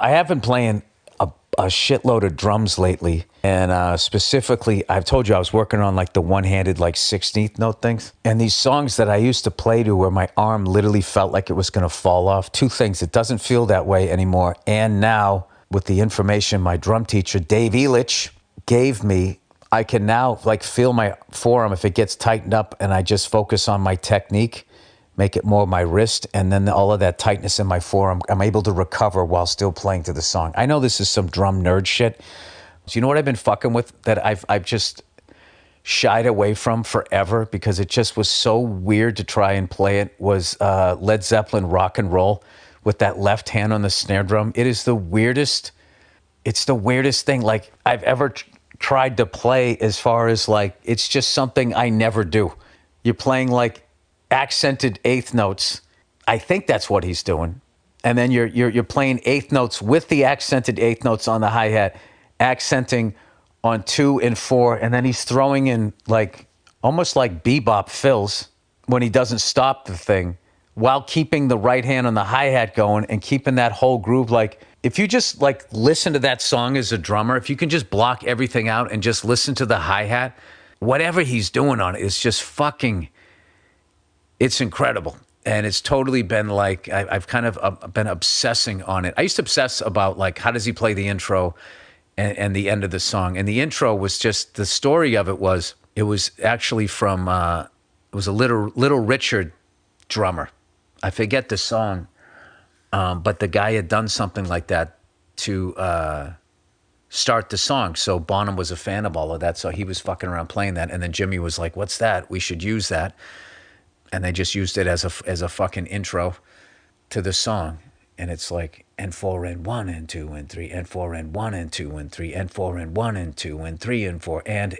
I have been playing a shitload of drums lately, and specifically, I've told you I was working on like the one-handed, like 16th note things. And these songs that I used to play to where my arm literally felt like it was going to fall off. Two things, it doesn't feel that way anymore. And now, with the information my drum teacher, Dave Elich, gave me, I can now like feel my forearm if it gets tightened up and I just focus on my technique, make it more my wrist, and then all of that tightness in my forearm, I'm able to recover while still playing to the song. I know this is some drum nerd shit. So you know what I've been fucking with that I've just shied away from forever because it just was so weird to try and play it was Led Zeppelin Rock and Roll with that left hand on the snare drum. It is the weirdest, it's the weirdest thing like I've ever tried to play as far as like, it's just something I never do. You're playing like accented eighth notes. I think that's what he's doing. And then you're playing eighth notes with the accented eighth notes on the hi-hat, accenting on 2 and 4, and then he's throwing in like almost like bebop fills when he doesn't stop the thing while keeping the right hand on the hi-hat going and keeping that whole groove. Like if you just like listen to that song as a drummer, if you can just block everything out and just listen to the hi-hat, whatever he's doing on it is just fucking, it's incredible. And it's totally been like, I've kind of been obsessing on it. I used to obsess about like, how does he play the intro and the end of the song? And the intro was just, the story of it was actually from, it was a Little Richard drummer. I forget the song, but the guy had done something like that to start the song. So Bonham was a fan of all of that. So he was fucking around playing that. And then Jimmy was like, what's that? We should use that. And they just used it as a fucking intro to the song. And it's like, and 4 and 1 and 2 and 3 and 4 and 1 and 2 and 3 and 4 and 1 and 2 and 3 and 4 and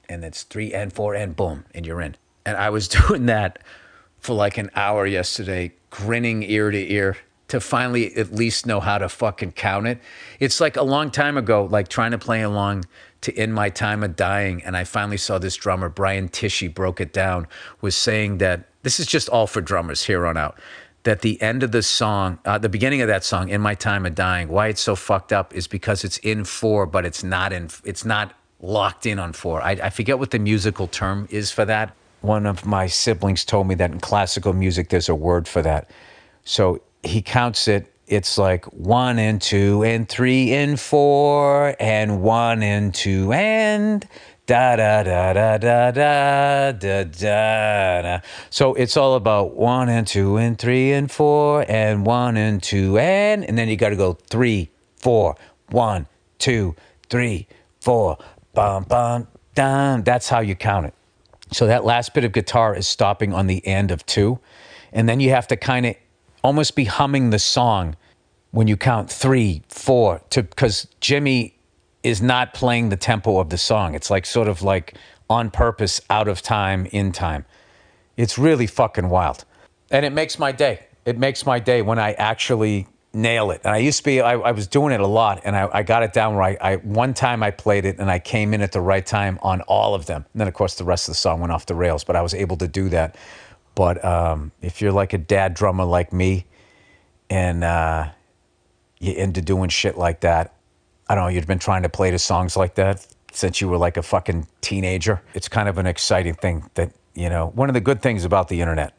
it's 3 and 4 and boom, and you're in. And I was doing that for like an hour yesterday, grinning ear to ear to finally at least know how to fucking count it. It's like a long time ago, like trying to play along to In My Time of Dying, and I finally saw this drummer, Brian Tishy, broke it down, was saying that, this is just all for drummers here on out, that the end of the song, the beginning of that song, In My Time of Dying, why it's so fucked up is because it's in 4, but it's not locked in on 4. I forget what the musical term is for that. One of my siblings told me that in classical music, there's a word for that. So he counts it. It's like 1 and 2 and 3 and 4 and 1 and 2 and da da da da da da da da. So it's all about 1 and 2 and 3 and 4 and 1 and 2 and then you got to go 3, 4, 1, 2, 3, 4, bum bum dum. That's how you count it. So that last bit of guitar is stopping on the end of 2, and then you have to kind of almost be humming the song when you count 3, 4, because Jimmy is not playing the tempo of the song. It's like sort of like on purpose, out of time, in time. It's really fucking wild. And it makes my day. It makes my day when I actually nail it. And I used to be, I was doing it a lot, and I got it down right. One time I played it and I came in at the right time on all of them. And then of course the rest of the song went off the rails, but I was able to do that. But if you're like a dad drummer like me and you're into doing shit like that, I don't know, you've been trying to play to songs like that since you were like a fucking teenager. It's kind of an exciting thing that, you know, one of the good things about the internet